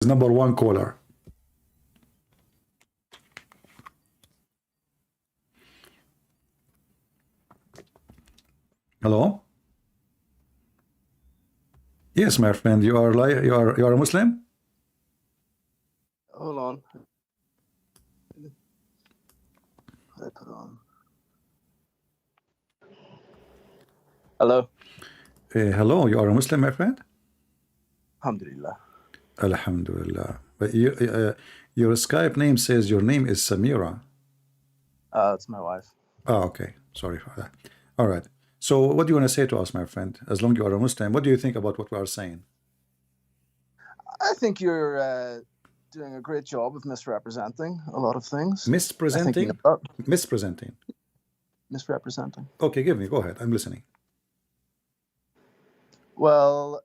Number one caller. Hello. Yes, my friend. You are a Muslim. Hold on. I put on. Hello. Hello. You are a Muslim, my friend. Alhamdulillah. Alhamdulillah. But your Skype name says your name is Samira. It's my wife. Oh, okay. Sorry for that. All right. So what do you want to say to us, my friend? As long as you are a Muslim, what do you think about what we are saying? I think you're doing a great job of misrepresenting a lot of things. Misrepresenting? Misrepresenting. Misrepresenting. Okay, give me. Go ahead. I'm listening. Well,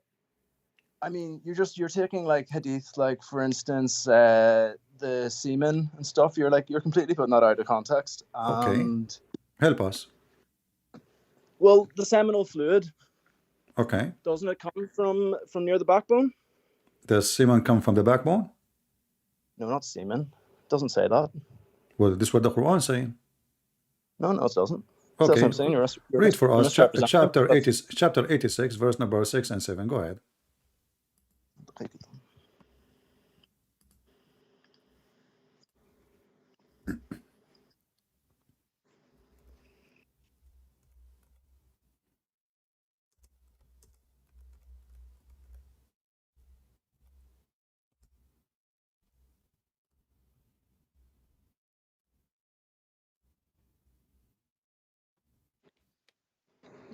I mean, you're taking like hadith, like for instance, the semen and stuff. You're completely putting that out of context. And, okay. Help us. Well, the seminal fluid. Okay. Doesn't it come from near the backbone? Does semen come from the backbone? No, not semen. It doesn't say that. Well, this is what the Quran is saying. No, it doesn't. Okay. That's what I'm saying. You're read for us chapter 86, verse number 6 and 7. Go ahead.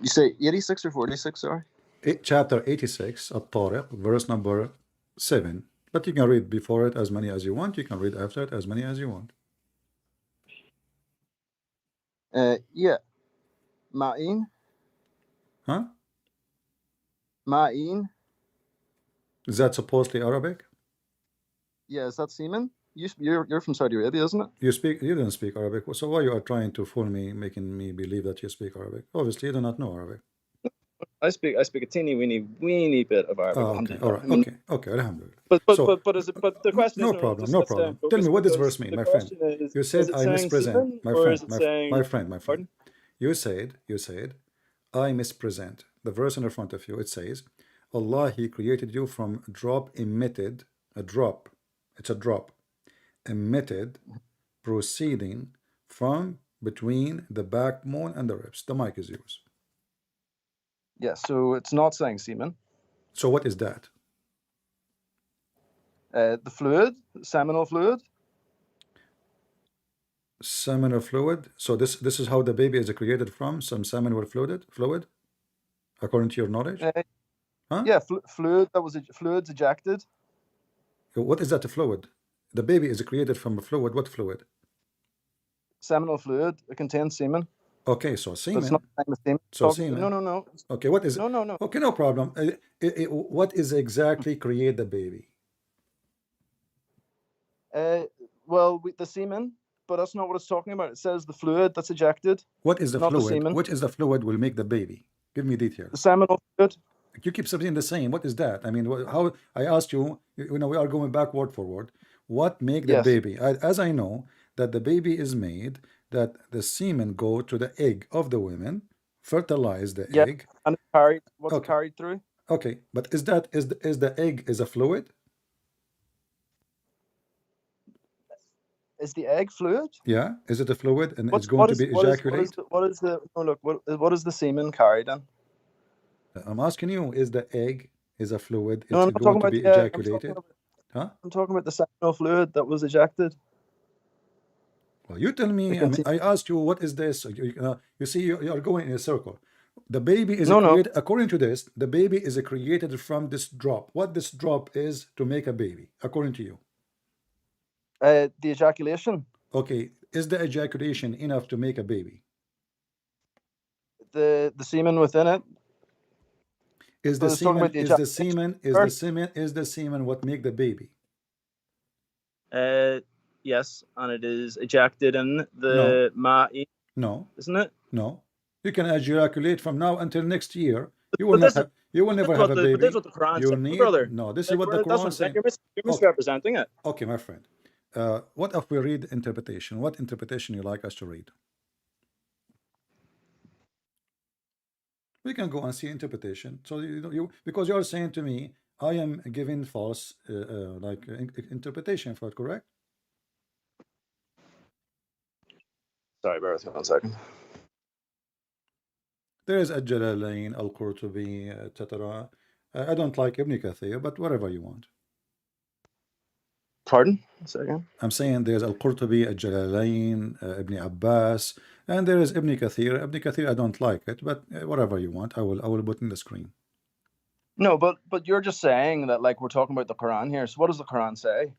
You say 86 or 46, sorry? Chapter 86 of Tariq, verse number 7. But you can read before it as many as you want. You can read after it as many as you want. Yeah. Ma'in. Huh? Ma'in. Is that supposedly Arabic? Yeah, is that semen? You're from Saudi Arabia, isn't it? You didn't speak Arabic. So why you are trying to fool me, making me believe that you speak Arabic? Obviously, you do not know Arabic. I speak a teeny weeny bit of Arabic. Oh, okay, all right, okay, alhamdulillah. But the question no is problem, no problem. Tell me what does verse mean, my friend. You said I mispresent, my friend. You said I mispresent. The verse in front of you, it says, Allah, He created you from drop emitted, a drop. It's a drop emitted, proceeding from between the backbone and the ribs. The mic is yours. Yeah, so it's not saying semen. So what is that? The fluid, seminal fluid. Seminal fluid. So this is how the baby is created from, some seminal fluid, according to your knowledge. Huh? Yeah, fluid. Fluid's ejected. What is that? A fluid? The baby is created from a fluid. What fluid? Seminal fluid. It contains semen. Okay, so semen. It's not the same. So semen. No. Okay, what is it? No. Okay, no problem. What is exactly create the baby? Well, the semen, but that's not what it's talking about. It says the fluid that's ejected. What is the fluid? The semen. What is the fluid will make the baby? Give me details. The seminal fluid. You keep something the same. What is that? I mean, how I asked you. You know, we are going backward, forward. What make the baby? As I know that the baby is made, that the semen go to the egg of the women, fertilize the egg, and carried. What's carried through? Okay, but is the egg is a fluid? Is the egg fluid? Yeah, is it a fluid and it's going to be ejaculated? What is the semen carried in? I'm asking you, is the egg is a fluid? It's going to be ejaculated? I'm talking about the seminal fluid that was ejected. Well, you tell me. I mean, I asked you, what is this? You see, you are going in a circle. The baby is created, according to this, the baby is created from this drop. What this drop is to make a baby, according to you? The ejaculation. Okay, is the ejaculation enough to make a baby? The semen within it. Is the semen what make the baby? Yes, and it is ejected in the ma'i. No. Isn't it? No. You can ejaculate from now until next year. You will not have You will never have a baby. But that's what the Quran You says, need brother. no. This Like, is what the Quran says. You're misrepresenting it. Okay, my friend. What if we read interpretation? What interpretation you like us to read? We can go and see interpretation. So you because you are saying to me, I am giving false interpretation for it, correct? Sorry, bear with me 1 second. There is Al-Jalalain, Al-Qurtubi, etc. I don't like Ibn Kathir, but whatever you want. Pardon? 1 second. I'm saying there's Al-Qurtubi, Al-Jalalain, Ibn Abbas, and there is Ibn Kathir. Ibn Kathir, I don't like it, but whatever you want, I will put in the screen. No, but you're just saying that, like, we're talking about the Quran here. So what does the Quran say?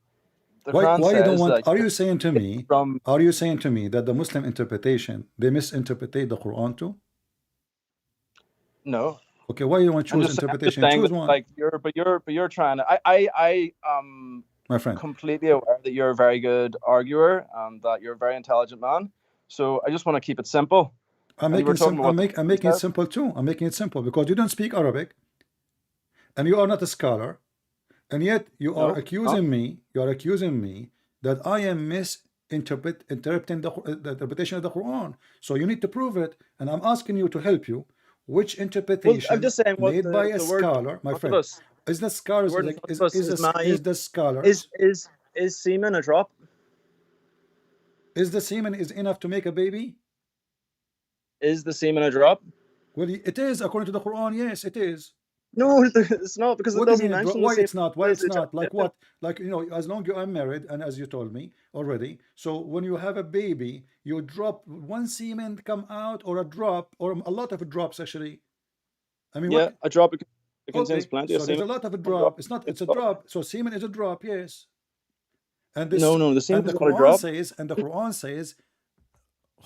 The why Quran you don't says want? that Are you saying to me? Are you saying to me that the Muslim interpretation they misinterpret the Quran too? No. Okay, why you want to choose interpretation? Choose one. Like you're trying to. I my friend, completely aware that you're a very good arguer and that you're a very intelligent man. So I just want to keep it simple. I'm making it simple too. I'm making it simple because you don't speak Arabic, and you are not a scholar, and yet you are accusing me. You are accusing me that I am interpreting the interpretation of the Quran. So you need to prove it, and I'm asking you to help you. Which interpretation I'm just saying made by a scholar, my friend? Is the scholars is the scholars is semen a drop? Is the semen is enough to make a baby? Is the semen a drop? Well, it is according to the Quran. Yes, it is. No, it's not, because it doesn't mention why it's not. Why it's not? Like what? Like, you know, as long as you are married, and as you told me already, so when you have a baby, you drop one semen come out, or a drop, or a lot of drops actually. I mean, a drop. It contains plenty of semen. There's a lot of a drop. It's not. It's a drop. So semen is a drop. Yes. And this. No, the semen is not a drop. And the Quran says.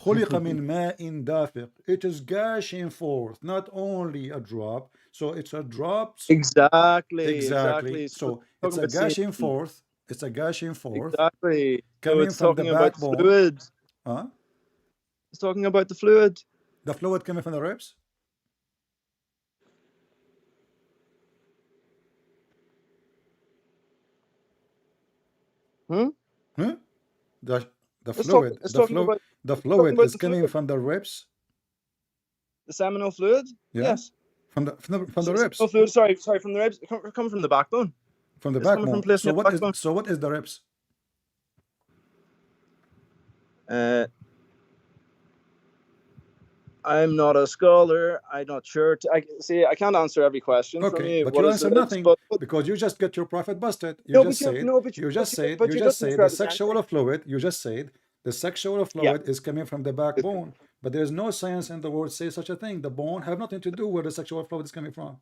خُلِقَ مِنْ مَاءٍ دَافِقٍ. It is gushing forth, not only a drop. So it's a drop. Exactly. So it's a gushing forth. It's a gushing forth. Exactly. Coming from the backbone. Fluid. Huh? It's talking about the fluid. The fluid coming from the ribs? The fluid is coming from the ribs. The seminal fluid? Yeah. Yes. From the ribs. Fluid, sorry, from the ribs. Coming from the backbone. From the backbone. So what is the ribs? I'm not a scholar. I'm not sure. I can't answer every question from you. But you answer nothing because you just get your profit busted. You just said the sexual fluid. You just said the sexual fluid is coming from the backbone. But there's no science in the world say such a thing. The bone have nothing to do where the sexual fluid is coming from.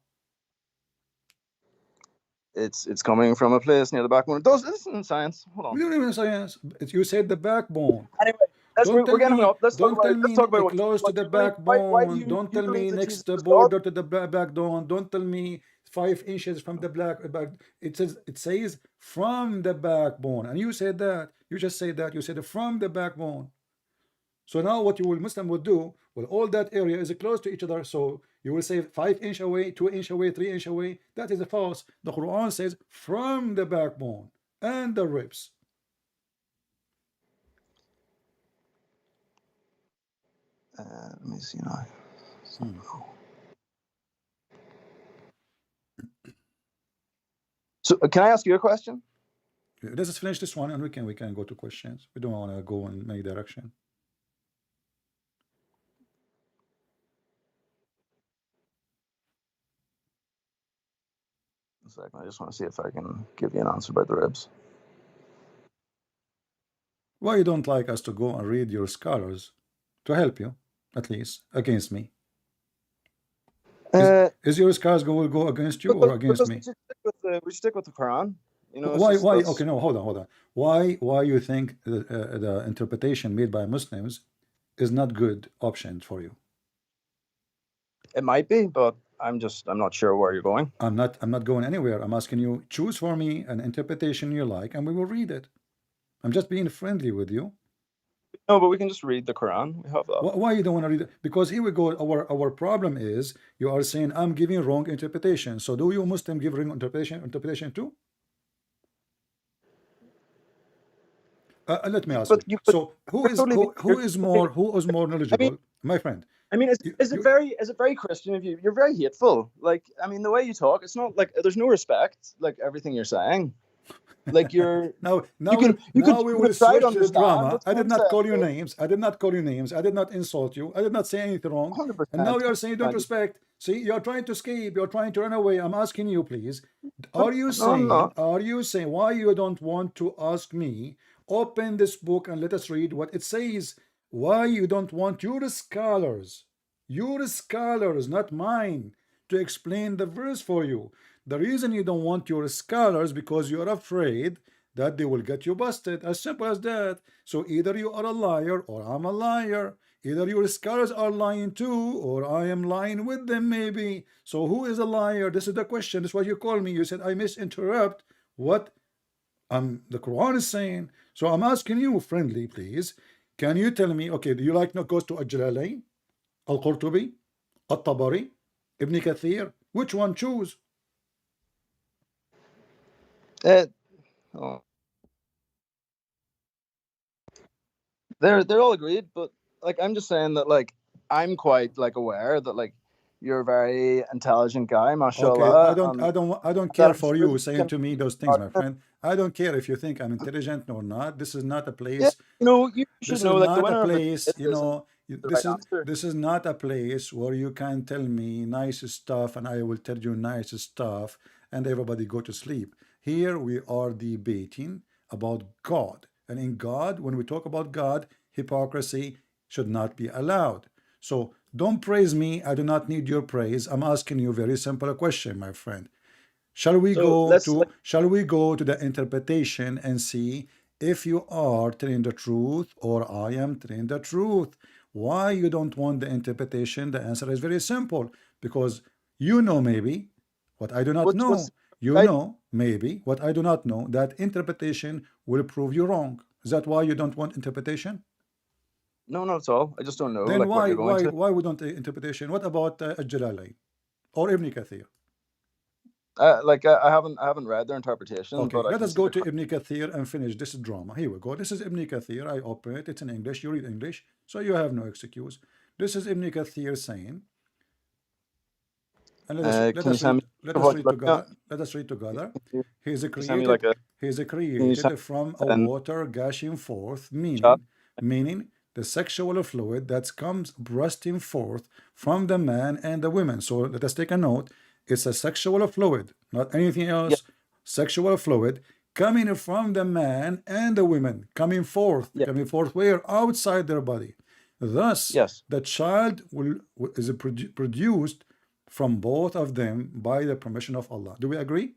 It's coming from a place near the backbone. This isn't science. Hold on. You don't even science. You said the backbone. Anyway. We're getting up. Let's talk about close to the backbone. Don't tell me next to the border to the backbone. Don't tell me 5 inches from the back. It says from the backbone, and you said that. You just said that. You said from the backbone. So now what you will Muslim would do? Well, all that area is close to each other. So you will say 5 inch away, 2 inch away, 3 inch away. That is false. The Quran says from the backbone and the ribs. Let me see now. So can I ask you a question? Let's just finish this one, and we can go to questions. We don't want to go in any direction. A second, I just want to see if I can give you an answer about the ribs. Why you don't like us to go and read your scholars to help you, at least against me? Is your scholars will go against you or against me? We stick with the Quran. You know, why? Okay, no, hold on. Why you think the interpretation made by Muslims is not good option for you? It might be, but I'm not sure where you're going. I'm not going anywhere. I'm asking you, choose for me an interpretation you like, and we will read it. I'm just being friendly with you. No, but we can just read the Quran. We have that. Why you don't want to read it? Because here we go. Our problem is you are saying I'm giving wrong interpretation. So do you Muslim give wrong interpretation too? Let me ask you. So who is more knowledgeable, my friend? I mean, is it very Christian of you? You're very hateful. Like, I mean, the way you talk, it's not like there's no respect. Like everything you're saying. Like you're now we will switch to the drama. I did not call you names. I did not call you names. I did not insult you. I did not say anything wrong. 100%. And now you are saying you don't respect. See, you're trying to escape. You're trying to run away. I'm asking you, please. Are you saying why you don't want to ask me? Open this book and let us read what it says. Why you don't want your scholars, not mine, to explain the verse for you? The reason you don't want your scholars because you're afraid that they will get you busted. As simple as that. So either you are a liar or I'm a liar. Either your scholars are lying too or I am lying with them maybe. So who is a liar? This is the question. This is what you call me. You said I misinterrupt what the Quran is saying. So I'm asking you friendly, please. Can you tell me, okay, do you like not goes to Al-Jalalain, Al-Qurtubi, Al-Tabari, Ibn Kathir? Which one choose? They're all agreed, but like I'm just saying that like I'm quite like aware that like you're a very intelligent guy, mashallah. Okay, I don't care for you saying to me those things, my friend. I don't care if you think I'm intelligent or not. This is not a place. Yeah, you should know like the winner of this is not a place where you can tell me nice stuff and I will tell you nice stuff and everybody go to sleep. Here we are debating about God. And in God, when we talk about God, hypocrisy should not be allowed. So don't praise me. I do not need your praise. I'm asking you a very simple question, my friend. Shall we go to the interpretation and see if you are telling the truth or I am telling the truth? Why you don't want the interpretation? The answer is very simple. Because you know maybe what I do not know. You know maybe what I do not know, that interpretation will prove you wrong. Is that why you don't want interpretation? No, not at all. I just don't know. Then like, why we don't interpretation? What about Al-Jalalain or Ibn Kathir? I haven't read their interpretation. Okay, but let us go to Ibn Kathir and finish this drama. Here we go. This is Ibn Kathir. I open it. It's in English. You read English, so you have no excuse. This is Ibn Kathir saying, and let us read together. He is created from a water gushing forth, meaning the sexual fluid that comes bursting forth from the man and the women. So let us take a note. It's a sexual fluid, not anything else. Yep. Sexual fluid coming from the man and the women, coming forth where? Outside their body. Thus, the child is produced from both of them by the permission of Allah. Do we agree?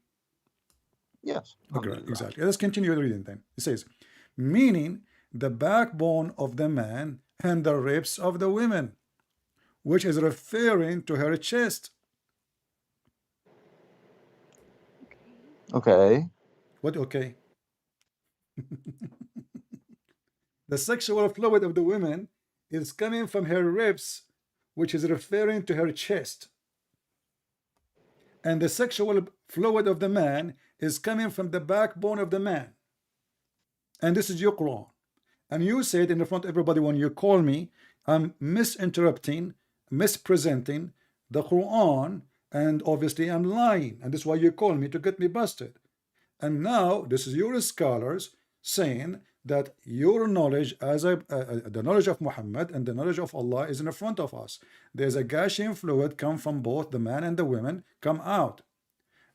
Yes. Okay, exactly. Let's continue reading then. It says, meaning the backbone of the man and the ribs of the women, which is referring to her chest. Okay. What okay? The sexual fluid of the women is coming from her ribs, which is referring to her chest. And the sexual fluid of the man is coming from the backbone of the man. And this is your Quran. And you said in front of everybody when you call me, I'm mispresenting the Quran, and obviously I'm lying. And this is why you call me to get me busted. And now this is your scholars saying that your knowledge as the knowledge of Muhammad and the knowledge of Allah is in front of us. There's a gushing fluid come from both the man and the women come out.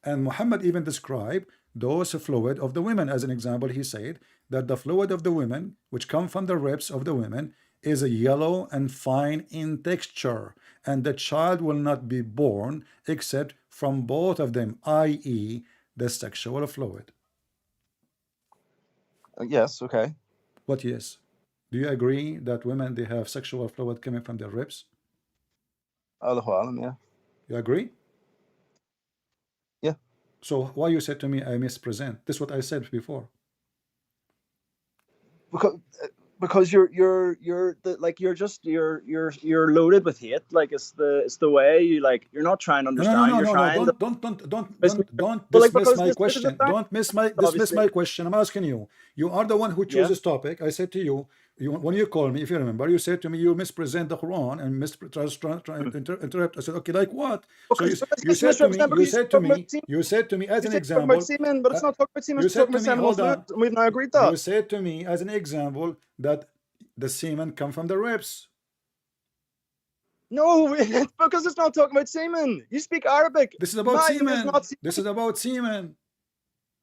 And Muhammad even described those fluid of the women. As an example, he said that the fluid of the women, which come from the ribs of the women, is a yellow and fine in texture, and the child will not be born except from both of them, i.e. the sexual fluid. Yes, okay. What yes? Do you agree that women, they have sexual fluid coming from their ribs? Whalen, yeah. You agree? Yeah. So why you said to me I mispresent? This is what I said before. because you're loaded with hate. Like it's the way you like. You're not trying to understand. You're trying. Don't dismiss my question. Don't dismiss my question. I'm asking you. You are the one who chose this topic. I said to you, when you call me, if you remember, you said to me you mispresent the Quran and interrupt. I said, okay, like what? So you said to me as an example. Semen, but it's not talking about semen. You It's talking said to about me, hold seminal on. fluid. We've now agreed that. You said to me as an example that the semen come from the ribs. No, because it's not talking about semen. You speak Arabic. This is about semen. This is about semen.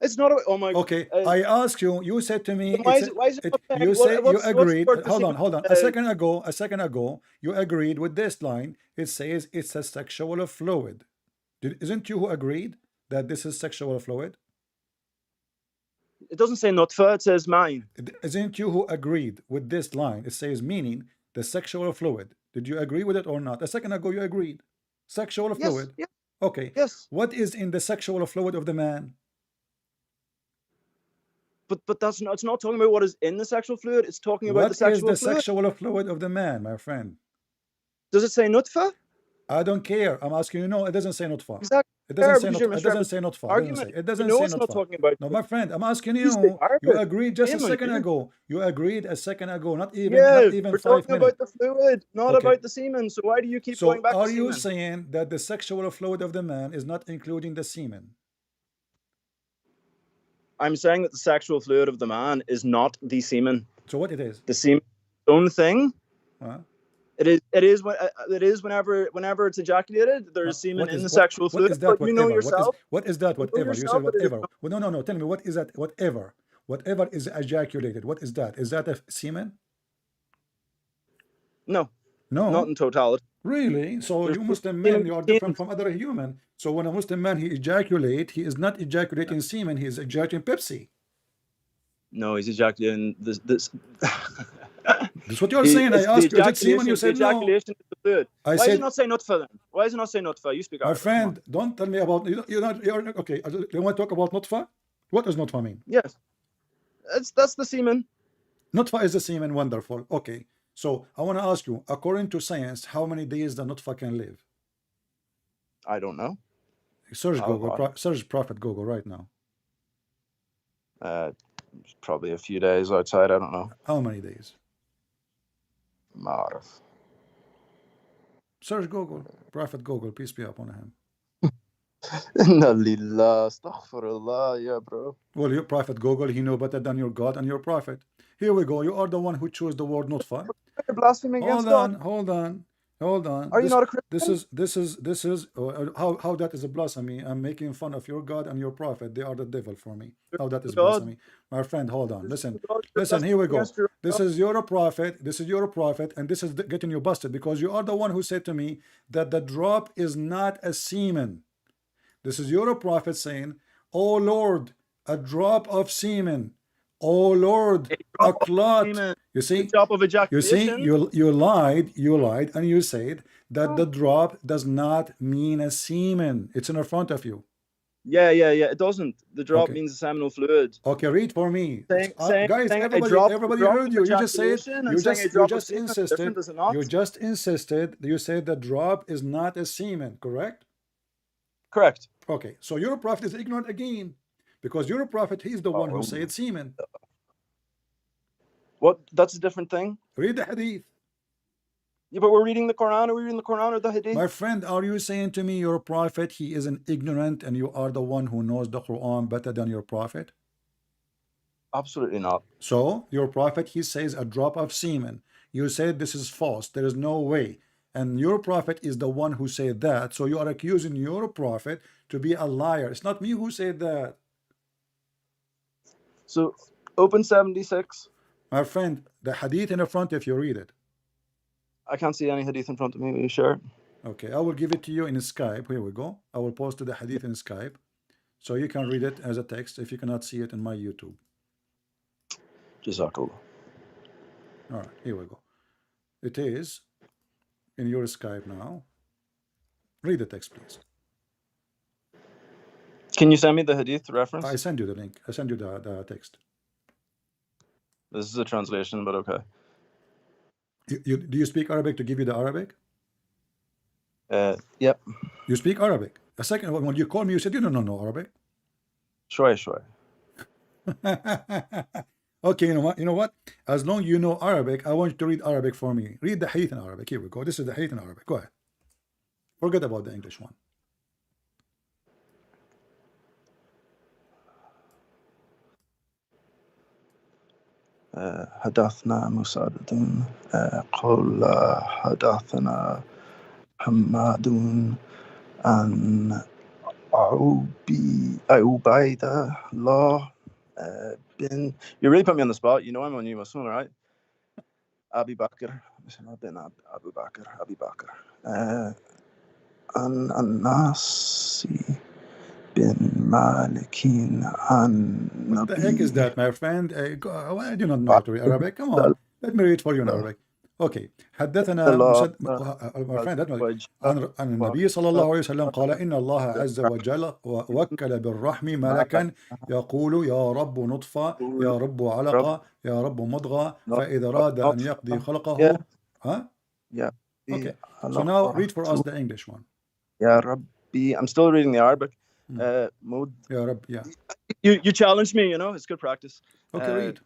It's not. Oh my. Okay, I asked you. You said to me. Why is it you said you agreed. Hold on. A second ago, you agreed with this line. It says it's a sexual fluid. Isn't you who agreed that this is sexual fluid? It doesn't say nutfa. It says mine. Isn't you who agreed with this line? It says meaning the sexual fluid. Did you agree with it or not? A second ago, you agreed. Sexual fluid. Yes. Okay. Yes. What is in the sexual fluid of the man? But that's not. It's not talking about what is in the sexual fluid. It's talking about the sexual fluid. What is the sexual fluid of the man, my friend? Does it say nutfa? I don't care. I'm asking you. No, it doesn't say nutfa. Exactly. It doesn't say nutfa. It doesn't say nutfa. It doesn't say nutfa. Not talking about. No, my friend. I'm asking you. You agreed just a second ago. You agreed a second ago. Not even 5 minutes. We're talking about the fluid, not about the semen. So why do you keep going back to semen? So are you saying that the sexual fluid of the man is not including the semen? I'm saying that the sexual fluid of the man is not the semen. So what it is? The semen, own thing. It is whenever it's ejaculated, there is semen in the sexual fluid. What is that? But you know yourself. What is that? Whatever. You said whatever. Well, no. Tell me, what is that? Whatever. Whatever is ejaculated. What is that? Is that a semen? No. No. Not in totality. Really? So you Muslim men, you are different from other human. So when a Muslim man he ejaculate, he is not ejaculating semen. He is ejaculating Pepsi. No, he's ejaculating this. This is what you're saying. I asked you, is it semen? You said no. Ejaculation is the fluid. Why does it not say nutfa then? Why does it not say nutfa? You speak Arabic. My friend, don't tell me about you're okay. You want to talk about nutfa? What does nutfa mean? Yes, that's the semen. Nutfa is the semen. Wonderful. Okay. So I want to ask you, according to science, how many days the nutfa can live? I don't know. Search Google. Search Prophet Google right now. Probably a few days outside. I don't know. How many days? Marif. Search Google. Prophet Google. Peace be upon him. Inna lillah, astaghfirullah, yeah, bro. Well, your Prophet Google, he know better than your God and your Prophet. Here we go. You are the one who chose the word nutfa. You're blaspheming against God. Hold on. Are you not a Christian? This is how that is a blasphemy. I'm making fun of your God and your Prophet. They are the devil for me. How that is blasphemy, my friend. Hold on. Listen. Here we go. This is your prophet. And this is getting you busted because you are the one who said to me that the drop is not a semen. This is your prophet saying, "Oh Lord, a drop of semen. Oh Lord, a clot." You see, drop of ejaculation. You lied, and you said that the drop does not mean a semen. It's in front of you. Yeah. It doesn't. The drop means a seminal fluid. Okay, read for me. Guys, everybody heard you. You just said you just insisted. You said the drop is not a semen, correct? Correct. Okay, so your prophet is ignorant again. Because your prophet, he's the one who said semen. What? That's a different thing. Read the hadith. Yeah, but we're reading the Quran. Are we reading the Quran or the hadith? My friend, are you saying to me your prophet, he is an ignorant and you are the one who knows the Quran better than your prophet? Absolutely not. So, your prophet, he says a drop of semen. You said this is false. There is no way. And your prophet is the one who said that. So you are accusing your prophet to be a liar. It's not me who said that. So, open 76. My friend, the hadith in the front, if you read it. I can't see any hadith in front of me. Are you sure? Okay, I will give it to you in Skype. Here we go. I will post the hadith in Skype. So you can read it as a text if you cannot see it in my YouTube. Jazakallah. All right, here we go. It is in your Skype now. Read the text, please. Can you send me the hadith reference? I send you the link. I send you the text. This is a translation, but okay. Do you speak Arabic to give you the Arabic? Yep. You speak Arabic. A second, when you call me, you said you don't know Arabic. Sure. Okay, you know what? As long you know Arabic, I want you to read Arabic for me. Read the hadith in Arabic. Here we go. This is the hadith in Arabic. Go ahead. Forget about the English one. حدثنا مسدد قال حدثنا حماد عن عبيد الله bin. You really put me on the spot. You know I'm on you, Masood, right? Abi Bakr bin Abu Bakr. Abi Bakr. An Nasi bin Malikin an What the heck is that, my friend? I do not know how to read Arabic. Come on, let me read for you in Arabic. Okay. حدثنا my friend عن النبي صلى الله عليه وسلم قال إن الله عز وجل وكل بالرحم ملكا يقول يا رب نطفة يا رب علقة يا رب مضغة فإذا أراد أن يقضي خلقه Okay. So now read for us the English one. Ya Rabbi. I'm still reading the Arabic. Mode. Ya Rabbi, yeah. You challenged me, you know, it's good practice. Okay, read.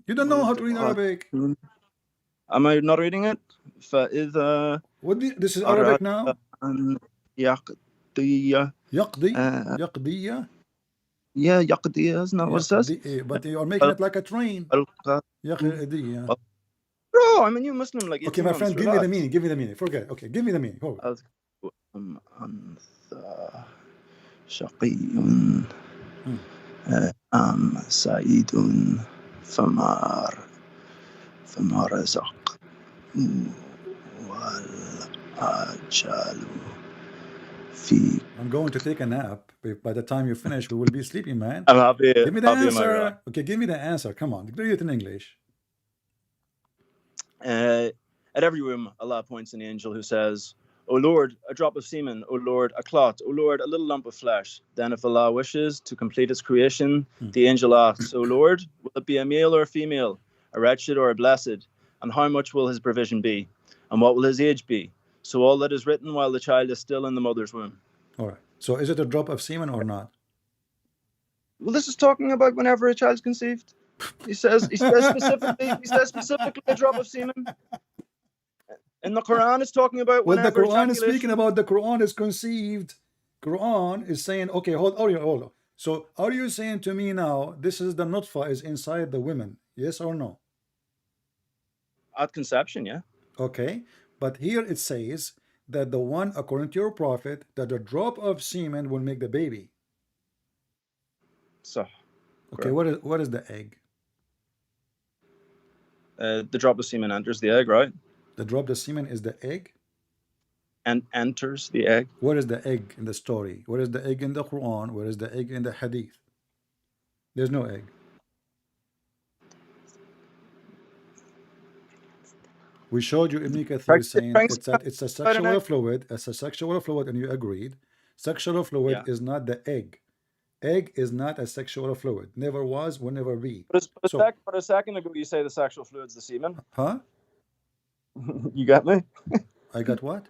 You don't know how to read Arabic. Am I not reading it? This is Arabic now? يقضي. يقضي. Yeah, يقضي, isn't that what it says? But you are making it like a train. يقضي. Bro, I'm a new Muslim. Like, okay, my friend, give me the meaning. Give me the meaning. Forget. Okay, give me the meaning. شقي سعيد فما رزق والأجل في. I'm going to take a nap. By the time you finish, we will be sleeping, man. I'm happy. Give me the answer. Okay, give me the answer. Come on, read it in English. At every womb, Allah appoints an angel who says, O Lord, a drop of semen, O Lord, a clot, O Lord, a little lump of flesh. Then if Allah wishes to complete his creation, the angel asks, O Lord, will it be a male or a female, a wretched or a blessed? And how much will his provision be? And what will his age be? So all that is written while the child is still in the mother's womb. All right. So is it a drop of semen or not? Well, this is talking about whenever a child's conceived. He says specifically a drop of semen. And the Quran is talking about whenever the Quran is speaking about the Quran is conceived. Quran is saying, okay, hold on. So are you saying to me now, this is the nutfa is inside the women? Yes or no? At conception, yeah. Okay. But here it says that the one, according to your prophet, that a drop of semen will make the baby. So. Okay, what is the egg? The drop of semen enters the egg, right? The drop of semen is the egg? And enters the egg. Where is the egg in the story? Where is the egg in the Quran? Where is the egg in the hadith? There's no egg. We showed you Ibn Kathir saying it's a sexual fluid. It's a sexual fluid, and you agreed. Sexual fluid is not the egg. Egg is not a sexual fluid. Never was, will never be. But a second ago, you say the sexual fluid's the semen. Huh? You got me? I got what?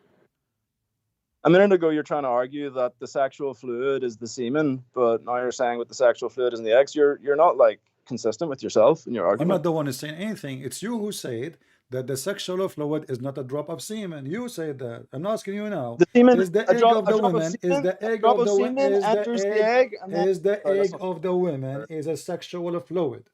A minute ago, you're trying to argue that the sexual fluid is the semen, but now you're saying with the sexual fluid is in the eggs. You're not like consistent with yourself in your argument. I'm not the one who's saying anything. It's you who said that the sexual fluid is not a drop of semen. You said that. I'm asking you now. The semen is the egg of the woman? Is the egg of the woman? Is the egg of the woman is a sexual fluid?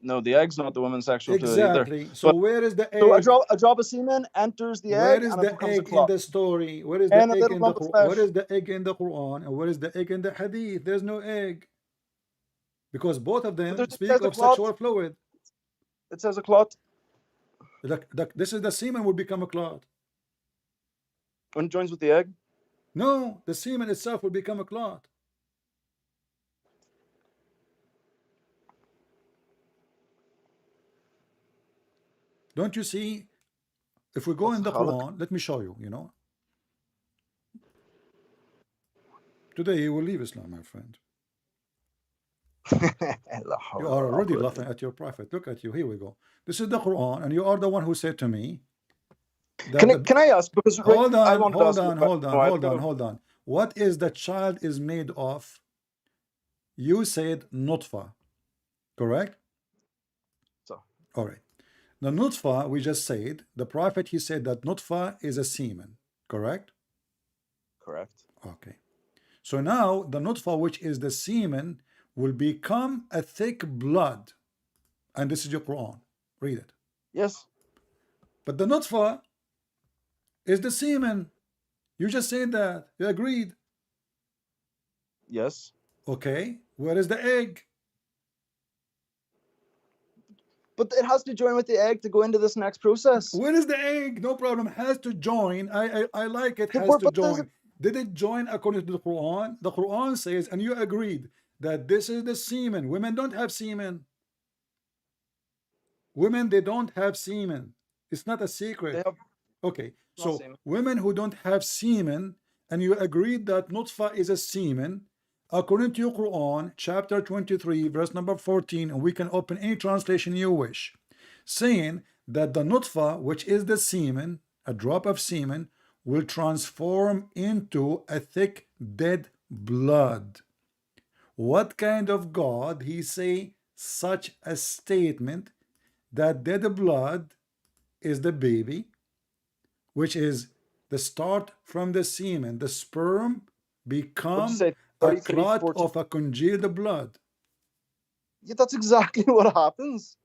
No, the egg's not the woman's sexual fluid either. Exactly. So where is the egg? So a drop of semen enters the egg. Where is the egg in the story? Where is the egg in the Quran? Where is the egg in the Quran? And where is the egg in the hadith? There's no egg. Because both of them speak of sexual fluid. It says a clot. This is the semen will become a clot. When it joins with the egg? No, the semen itself will become a clot. Don't you see? If we go in the Quran, let me show you, you know. Today you will leave Islam, my friend. You are already laughing at your prophet. Look at you. Here we go. This is the Quran, and you are the one who said to me that can I ask? Because hold I on, wanted to hold ask you on, a hold question on, a while hold on, ago. hold on. What is the child is made of? You said nutfa, correct? So, all right. The nutfa, we just said, the prophet, he said that nutfa is a semen, correct? correct. Okay. So now the nutfa, which is the semen, will become a thick blood. And this is your Quran. Read it. Yes. But the nutfa is the semen. You just said that. You agreed. Yes. Okay. Where is the egg? But it has to join with the egg to go into this next process. Where is the egg? No problem. Has to join. I like it. Has to join. Did it join according to the Quran? The Quran says, and you agreed that this is the semen. Women don't have semen. Women, they don't have semen. It's not a secret. Okay. So women who don't have semen, and you agreed that nutfa is a semen, according to your Quran, chapter 23, verse number 14, and we can open any translation you wish, saying that the nutfa, which is the semen, a drop of semen, will transform into a thick dead blood. What kind of God he say such a statement that dead blood is the baby, which is the start from the semen, the sperm become a clot of a congealed blood. Yeah, that's exactly what happens.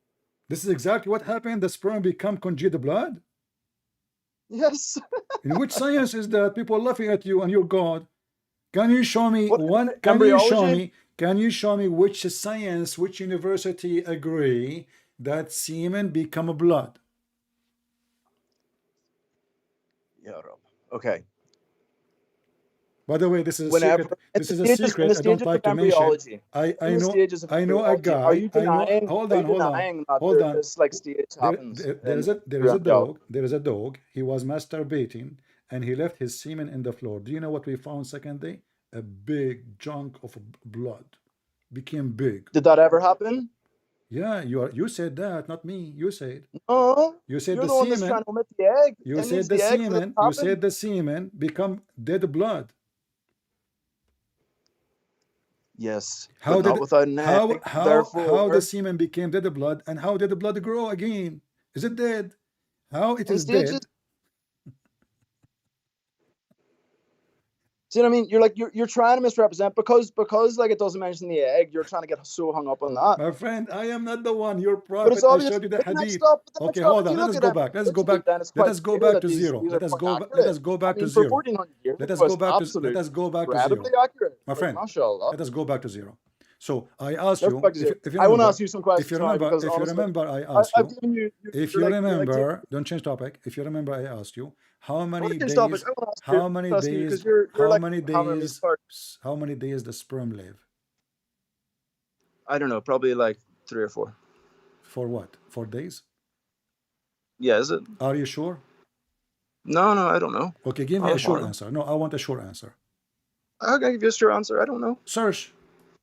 This is exactly what happened. The sperm become congealed blood. Yes. In which science is that? People laughing at you and your God. Can you show me one? Can you show me which science, which university agree that semen become a blood? Yeah. Okay. By the way, this is a secret. This is a secret I don't like to mention. I know a guy. Are you denying? Hold on. This like stage happens? There is a dog. There is a dog. He was masturbating and he left his semen in the floor. Do you know what we found second day? A big chunk of blood. Became big. Did that ever happen? Yeah, you said that, not me. You said. Oh, you said you're the the one that's semen. trying to omit the egg. You said the semen. You said the semen become dead blood. Yes. How did without an egg, how the semen became dead blood, and how did the blood grow again? Is it dead? How it is dead? See what I mean? You're trying to misrepresent because like it doesn't mention the egg. You're trying to get so hung up on that. My friend, I am not the one. Your prophet. I showed you the hadith. Okay, hold on. Let us go back. Let us go back. Let us go back to zero. Let us go. Let us go back to zero. Let us go back to. Let us go back to zero. My friend, let us go back to zero. So I asked you. If you remember, I want to ask you some questions. If you remember, I asked you. If you remember, don't change topic. If you remember, I asked you how many days. How many days? How many days? How many days the sperm live? I don't know. Probably like 3 or 4. For what? 4 days? Yeah, is it? Are you sure? No, I don't know. Okay, give me a short answer. No, I want a short answer. I'll give you a short answer. I don't know. Search.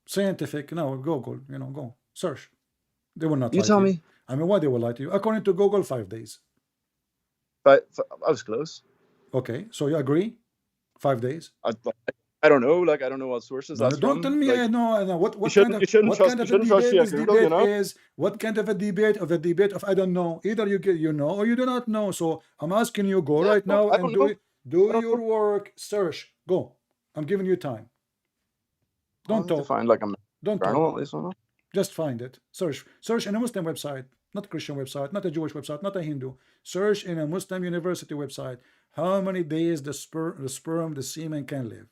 Scientific. No, Google. Go. Search. They will not lie to you. You tell me. I mean, why they will lie to you? According to Google, 5 days. But I was close. Okay, so you agree? 5 days? I don't know. Like I don't know what sources that's don't from. tell me. Like, I know. What kind of a debate this debate is? What kind of a debate of I don't know. Either you know or you do not know. So I'm asking you, go right now and do your work. Search. Go. I'm giving you time. Don't talk. Don't talk. Just find it. Search in a Muslim website, not a Christian website, not a Jewish website, not a Hindu. Search in a Muslim university website. How many days the sperm, the semen can live?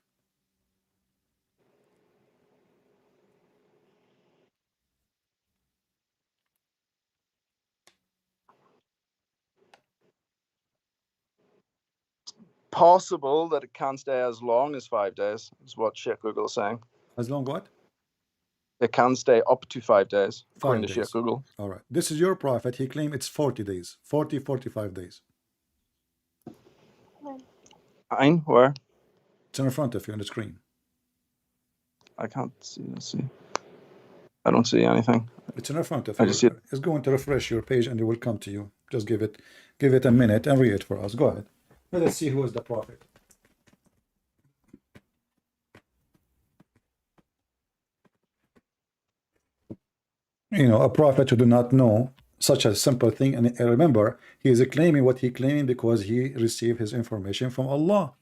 Possible that it can't stay as long as 5 days, is what Sheikh Google is saying. As long what? It can stay up to 5 days, according 5 to days. Sheikh Google. All right. This is your prophet. He claimed it's 40 days. 45 days. Fine, where? It's in front of you on the screen. I can't see. Let's see. I don't see anything. It's in front of I you. just see it. It's going to refresh your page and it will come to you. Just give it a minute and read it for us. Go ahead. Let us see who is the prophet. A prophet who do not know such a simple thing. And remember, he is claiming what he claiming because he received his information from Allah.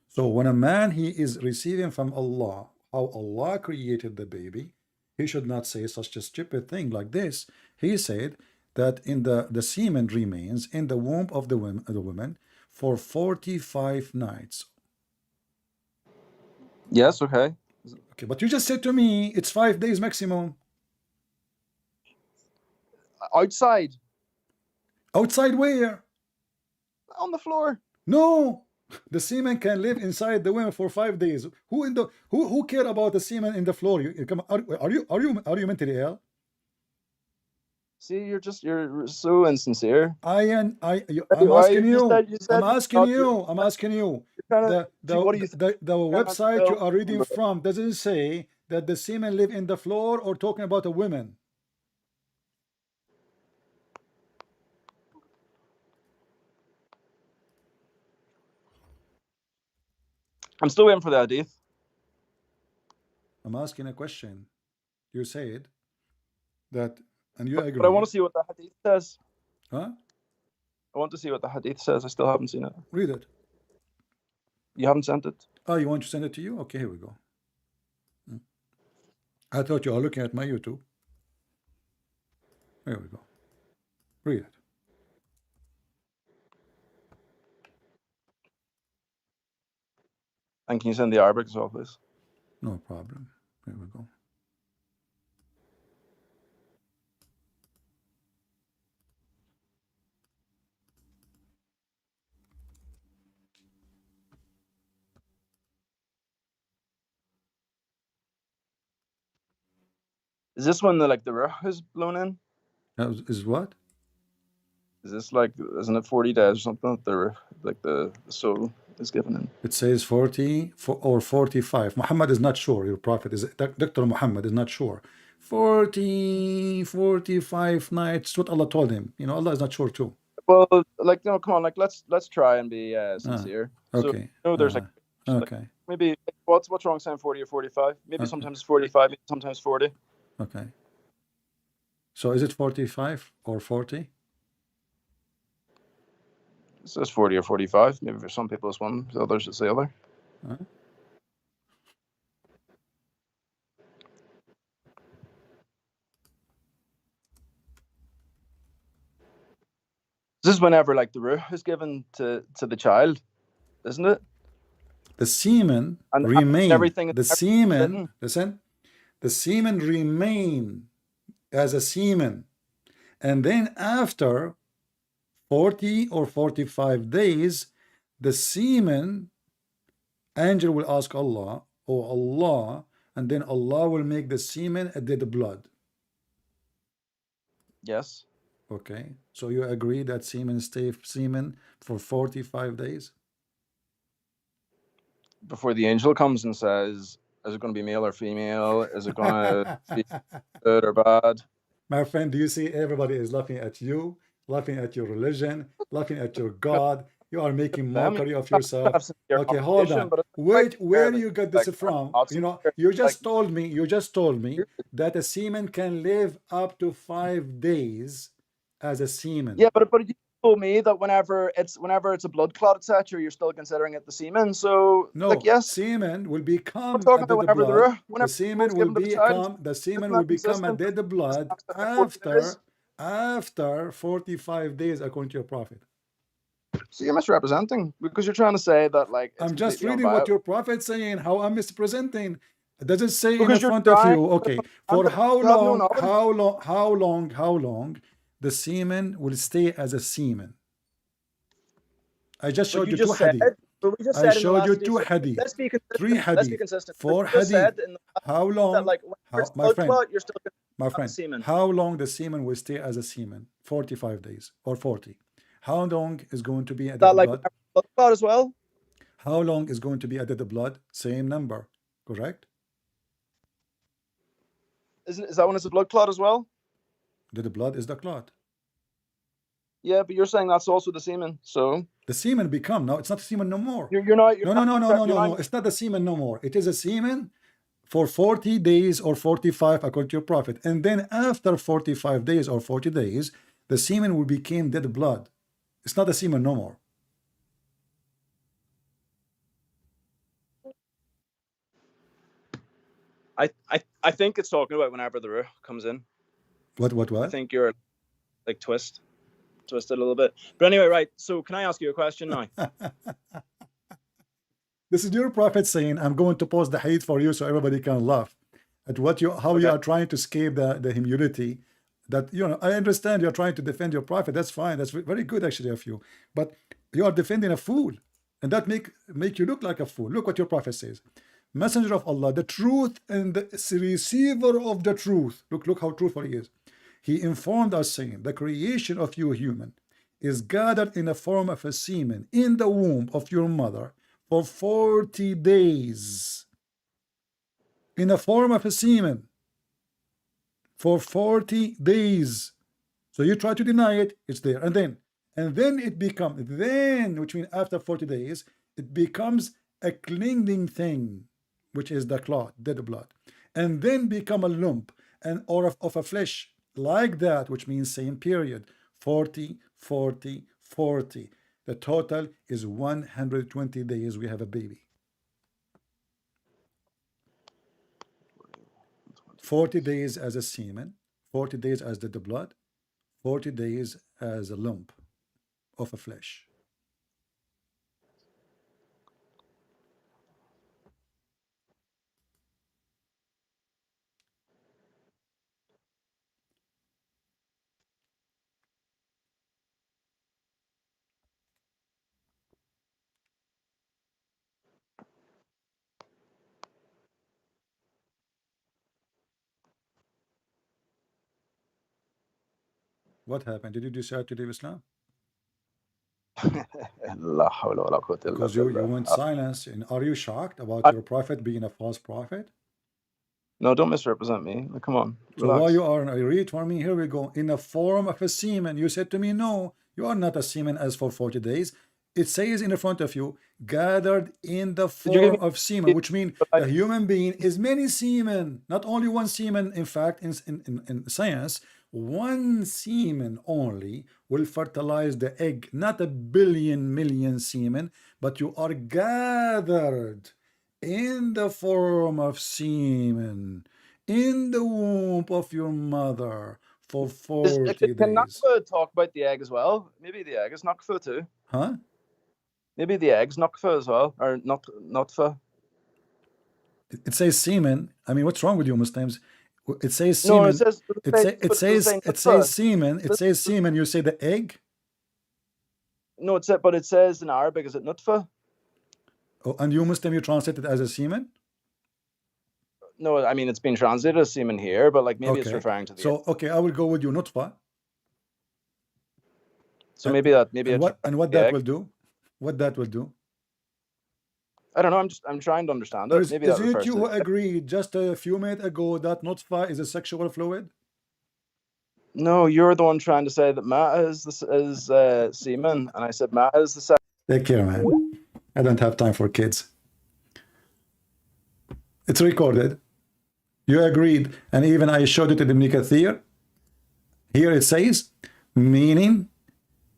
So when a man he is receiving from Allah how Allah created the baby, he should not say such a stupid thing like this. He said that in the semen remains in the womb of the woman for 45 nights. Yes, okay. Okay, but you just said to me it's 5 days maximum. Outside. Outside where? On the floor. No. The semen can live inside the woman for 5 days. Who care about the semen in the floor? Are you mentally ill? See, you're so insincere. I'm asking you. I'm asking you. The website you are reading from doesn't say that the semen live in the floor or talking about a woman. I'm still waiting for the hadith. I'm asking a question. You said that, and you agree. But I want to see what the hadith says. Huh? I want to see what the hadith says. I still haven't seen it. Read it. You haven't sent it? Oh, you want to send it to you? Okay, here we go. I thought you are looking at my YouTube. Here we go. Read it. And can you send the Arabic as well, please? No problem. Here we go. Is this when the ruh is blown in? Is what? Is this isn't it 40 days or something that the soul is given in? It says 40 or 45. Muhammad is not sure. Your prophet is Dr. Muhammad is not sure. 40, 45 nights. What Allah told him. Allah is not sure too. Well, come on, let's try and be sincere. Okay. So, there's okay. Maybe what's wrong saying 40 or 45? Maybe sometimes it's 45, maybe sometimes 40. Okay. So is it 45 or 40? It says 40 or 45. Maybe for some people it's one, for others it's the other. This is whenever the ruh is given to the child, isn't it? The semen remain. Listen. The semen remain as a semen, and then after 40 or 45 days, the semen, angel will ask Allah, oh Allah, and then Allah will make the semen a dead blood. Yes. Okay, so you agree that semen stay semen for 45 days? Before the angel comes and says, is it going to be male or female? Is it going to be good or bad? My friend, do you see everybody is laughing at you, laughing at your religion, laughing at your God? You are making mockery of yourself. Okay, hold on. Wait, where you got this from? You just told me that a semen can live up to 5 days as a semen. Yeah, but you told me that whenever it's a blood clot, etc., you're still considering it the semen. So no, yes, semen will become a dead blood. The semen will become a dead blood after 45 days, according to your prophet. So you're misrepresenting, because you're trying to say that I'm just reading what your prophet's saying. How I'm misrepresenting? It doesn't say in front of you. Okay, for how long the semen will stay as a semen? I just showed you 2 hadith. I showed you 2 hadith, 3 hadith, 4 hadith. How long? My friend, how long the semen will stay as a semen? 45 days or 40. How long is going to be a dead blood? Blood clot as well. How long is going to be a dead blood? Same number, correct? Is that when it's a blood clot as well? The blood is the clot. Yeah, but you're saying that's also the semen. So the semen become, no, it's not semen no more. You're not. No. It's not the semen no more. It is a semen for 40 days or 45 according to your prophet, and then after 45 days or 40 days, the semen will become dead blood. It's not a semen no more. I think it's talking about whenever the ruh comes in. What? I think you're like twisted a little bit. But anyway, right. So can I ask you a question now? This is your prophet saying, I'm going to post the hadith for you so everybody can laugh at how you are trying to escape the humility. That, I understand you're trying to defend your prophet. That's fine. That's very good actually of you. But you are defending a fool, and that make you look like a fool. Look what your prophet says. Messenger of Allah, the truth and the receiver of the truth. Look how truthful he is. He informed us saying, the creation of you human is gathered in the form of a semen in the womb of your mother for 40 days. In the form of a semen for 40 days. So you try to deny it, it's there. And then it becomes, which means after 40 days, it becomes a clinging thing, which is the clot, dead blood, and then become a lump or of a flesh like that, which means same period, 40, 40, 40. The total is 120 days we have a baby. 40 days as a semen, 40 days as the blood, 40 days as a lump of a flesh. What happened? Did you decide to leave Islam? Because you went silence. And are you shocked about your prophet being a false prophet? No, don't misrepresent me. Come on. So why you are? I read for me. Here we go. In the form of a semen. You said to me, no, you are not a semen as for 40 days. It says in the front of you, gathered in the form of semen, which means the human being is many semen, not only one semen. In fact, in science, one semen only will fertilize the egg, not a billion million semen, but you are gathered in the form of semen in the womb of your mother for 40 days. Can Nakfa talk about the egg as well? Maybe the egg is Nakfa too. Huh? Maybe the egg's Nakfa as well, or Notfa. It says semen. I mean, what's wrong with you Muslims? It says semen. No, it says semen. It says semen. You say the egg. No, but it says in Arabic, is it Nutfa? Oh, and you Muslim, you translate it as a semen? No, I mean it's been translated as semen here, but like maybe it's referring to the. So okay, I will go with you, Nutfa. So maybe that what that will do? What that will do? I don't know. I'm trying to understand it. Maybe isn't it you who agreed just a few minutes ago that nutfa is a sexual fluid? No, you're the one trying to say that ma is semen, and I said ma is the sex. Take care, man. I don't have time for kids. It's recorded. You agreed, and even I showed it to the Ibn Kathir. Here it says, meaning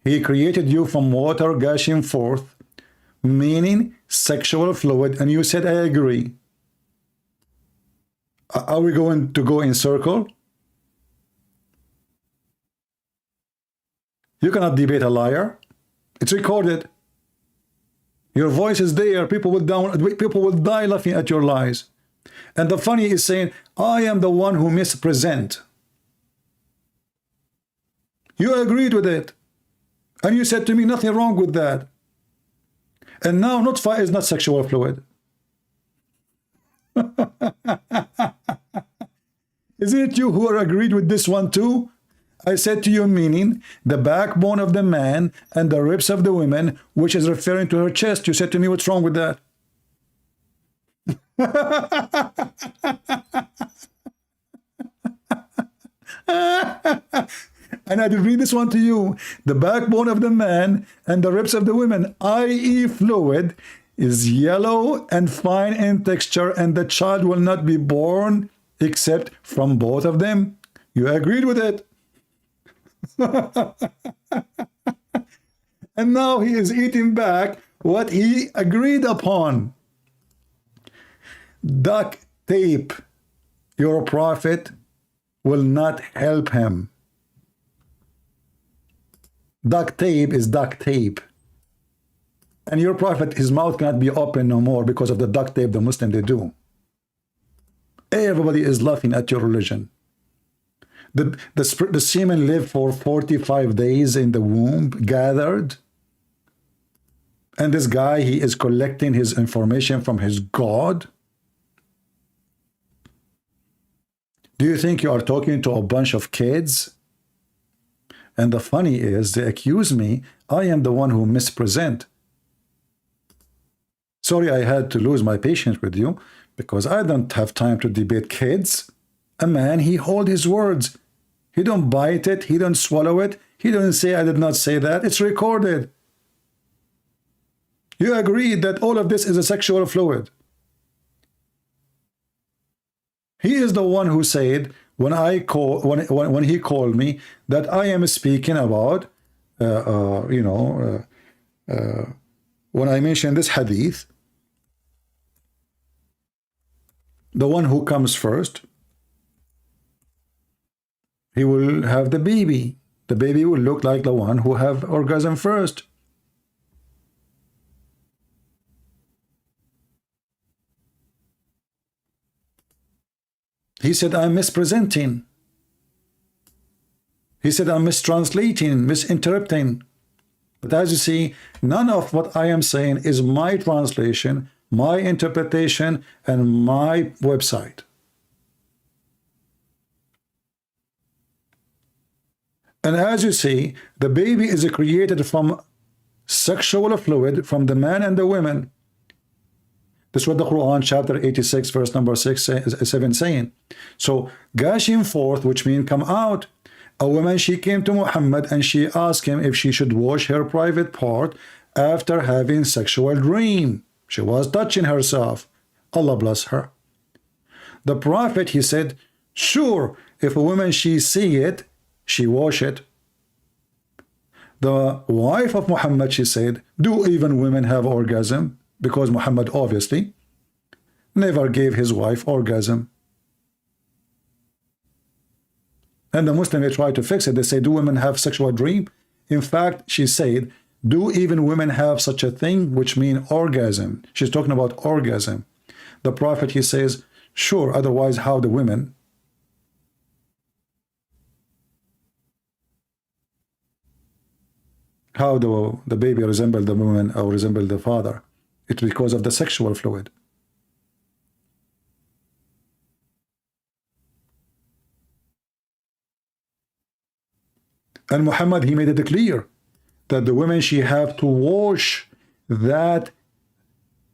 he created you from water gushing forth, meaning sexual fluid, and you said I agree. Are we going to go in circle? You cannot debate a liar. It's recorded. Your voice is there. People will die laughing at your lies. And the funny is saying, I am the one who mispresent. You agreed with it. And you said to me, nothing wrong with that. And now nutfa is not sexual fluid. Isn't it you who are agreed with this one too? I said to you, meaning the backbone of the man and the ribs of the women, which is referring to her chest. You said to me, what's wrong with that? And I did read this one to you. The backbone of the man and the ribs of the women, i.e. fluid, is yellow and fine in texture, and the child will not be born except from both of them. You agreed with it. And now he is eating back what he agreed upon. Duct tape. Your prophet will not help him. Duct tape is duct tape. And your prophet, his mouth cannot be open no more because of the duct tape the Muslim they do. Everybody is laughing at your religion. The semen lived for 45 days in the womb, gathered. And this guy, he is collecting his information from his God. Do you think you are talking to a bunch of kids? And the funny is, they accuse me, I am the one who mispresent. Sorry, I had to lose my patience with you because I don't have time to debate kids. A man, he hold his words. He don't bite it. He don't swallow it. He don't say, I did not say that. It's recorded. You agreed that all of this is a sexual fluid. He is the one who said, when he called me, that I am speaking about, when I mentioned this hadith, the one who comes first, he will have the baby. The baby will look like the one who have orgasm first. He said, I'm mispresenting. He said, I'm mistranslating, misinterpreting. But as you see, none of what I am saying is my translation, my interpretation, and my website. And as you see, the baby is created from sexual fluid from the man and the women. This is what the Quran chapter 86 verse number 7 saying. So gushing forth, which means come out. A woman, she came to Muhammad and she asked him if she should wash her private part after having sexual dream. She was touching herself. Allah bless her. The Prophet, he said, sure, if a woman she see it, she wash it. The wife of Muhammad, she said, do even women have orgasm? Because Muhammad obviously never gave his wife orgasm. And the Muslim, they try to fix it. They say, do women have sexual dream? In fact, she said, do even women have such a thing, which mean orgasm? She's talking about orgasm. The Prophet, he says, sure, otherwise how the women? How do the baby resemble the woman or resemble the father? It's because of the sexual fluid. And Muhammad, he made it clear that the women, she have to wash that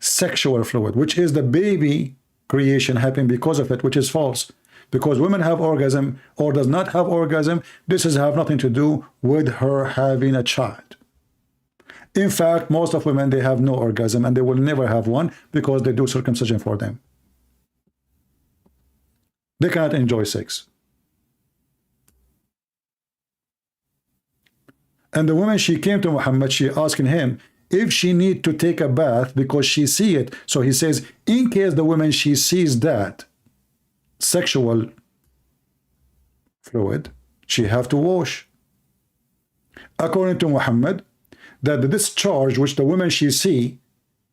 sexual fluid, which is the baby creation happening because of it, which is false. Because women have orgasm or does not have orgasm, this has have nothing to do with her having a child. In fact, most of women, they have no orgasm and they will never have one because they do circumcision for them. They cannot enjoy sex. And the woman, she came to Muhammad, she asking him if she need to take a bath because she see it. So he says, in case the woman, she sees that sexual fluid, she have to wash. According to Muhammad, that the discharge which the woman she see,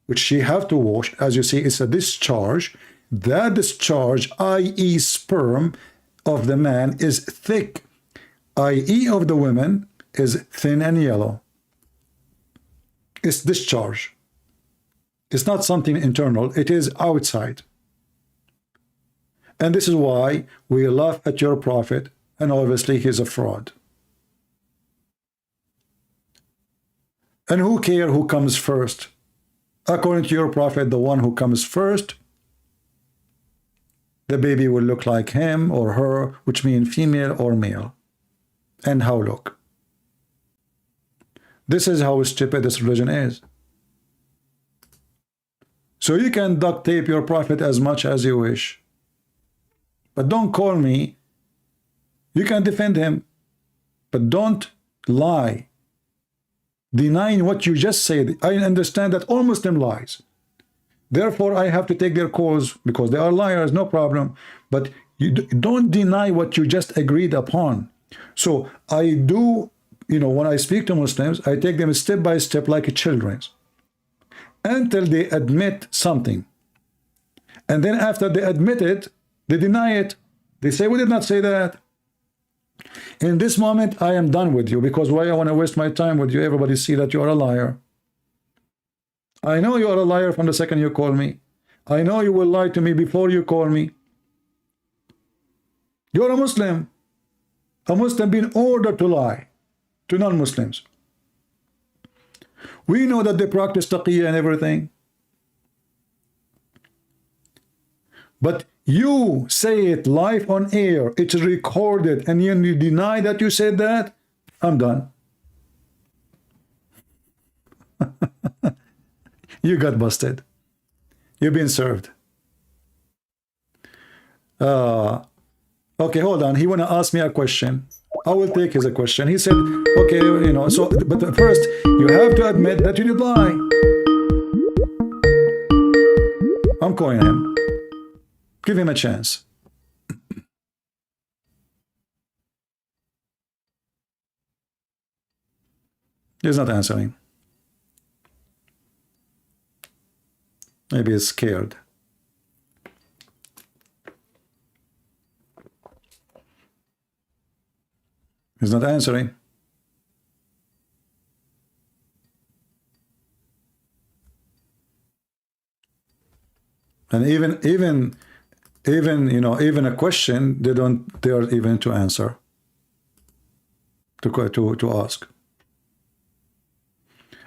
which she have to wash, as you see, it's a discharge. That discharge, i.e. sperm of the man, is thick, i.e. of the woman is thin and yellow. It's discharge. It's not something internal, it is outside. And this is why we laugh at your prophet, and obviously he's a fraud. And who cares who comes first? According to your prophet, the one who comes first, the baby will look like him or her, which means female or male. And how look? This is how stupid this religion is. So you can duct tape your prophet as much as you wish, but don't call me. You can defend him, but don't lie, denying what you just said. I understand that all Muslim lies. Therefore, I have to take their calls because they are liars, no problem. But you don't deny what you just agreed upon. So I do, you know, when I speak to Muslims, I take them step by step like children until they admit something. And then after they admit it, they deny it. They say, we did not say that. In this moment, I am done with you, because why I want to waste my time with you? Everybody see that you are a liar. I know you are a liar from the second you call me. I know you will lie to me before you call me. You're a Muslim. A Muslim being ordered to lie to non-Muslims. We know that they practice taqiyya and everything. But you say it live on air, it's recorded, and you deny that you said that, I'm done. You got busted. You've been served. Okay, hold on. He want to ask me a question. I will take his question. He said, okay, you know, so, but first, you have to admit that you did lie. I'm calling him. Give him a chance. He's not answering. Maybe he's scared. He's not answering. And even you know, even a question, they don't dare even to answer, to ask.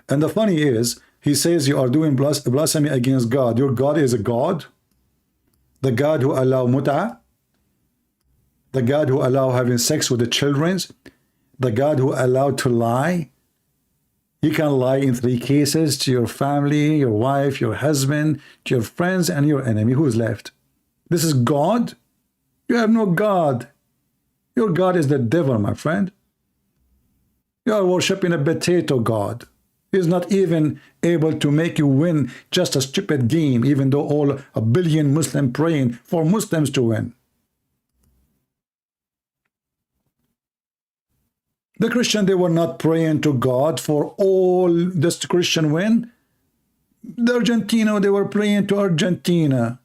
And the funny is, he says you are doing blasphemy against God. Your God is a God? The God who allow mut'ah? The God who allow having sex with the children? The God who allowed to lie? You can lie in 3 cases: to your family, your wife, your husband, to your friends, and your enemy. Who's left? This is God? You have no God. Your God is the devil, my friend. You are worshiping a potato God. He's not even able to make you win just a stupid game, even though all 1 billion Muslims praying for Muslims to win. The Christian, they were not praying to God for all just Christian win. The Argentina, they were praying to Argentina.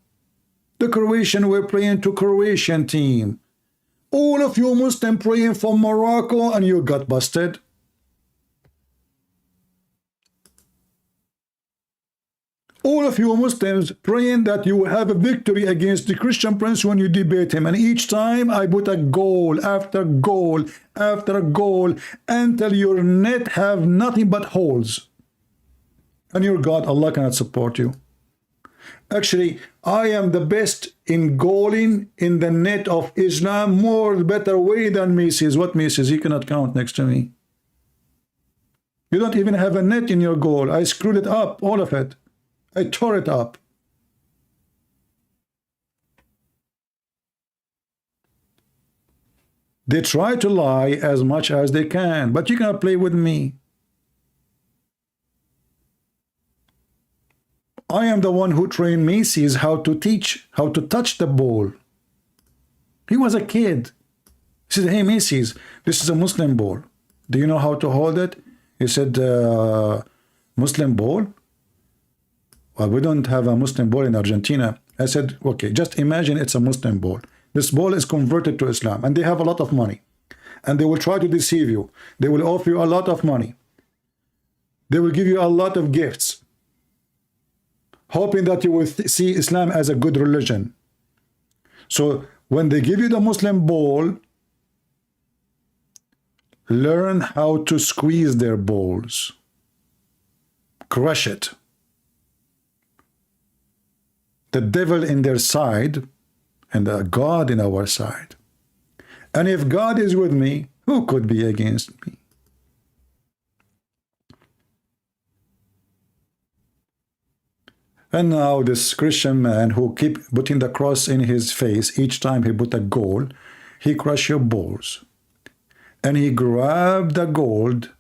The Croatian were praying to Croatian team. All of you Muslim praying for Morocco, and you got busted. All of you Muslims praying that you have a victory against the Christian prince when you debate him. And each time I put a goal after goal after goal until your net have nothing but holes. And your God, Allah, cannot support you. Actually, I am the best in goaling in the net of Islam, more better way than Messi's. What Messi's? He cannot count next to me. You don't even have a net in your goal. I screwed it up, all of it. I tore it up. They try to lie as much as they can, but you cannot play with me. I am the one who trained Macy's how to teach, how to touch the ball. He was a kid. He said, hey, Macy's, this is a Muslim ball. Do you know how to hold it? He said, Muslim ball? Well, we don't have a Muslim ball in Argentina. I said, okay, just imagine it's a Muslim ball. This ball is converted to Islam, and they have a lot of money. And they will try to deceive you. They will offer you a lot of money. They will give you a lot of gifts, hoping that you will see Islam as a good religion. So when they give you the Muslim ball, learn how to squeeze their balls. Crush it. The devil in their side and the God in our side. And if God is with me, Who could be against me? And now this Christian man who keep putting the cross in his face each time he put a goal, he crush your balls. And he grabbed the gold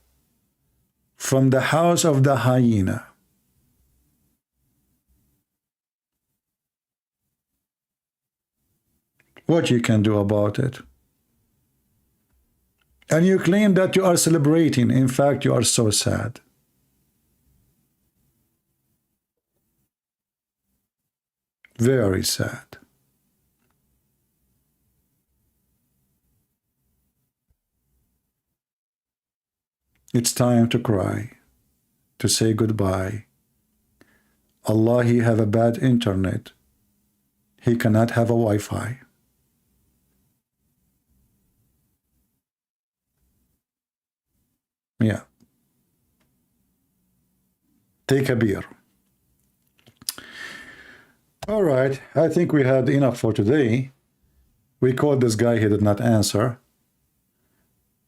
from the house of the hyena. What you can do about it? And you claim that you are celebrating. In fact, you are so sad. Very sad. It's time to cry, to say goodbye. Allah, he have a bad internet. He cannot have a Wi-Fi. Yeah. Take a beer. All right, I think we had enough for today. We called this guy, he did not answer.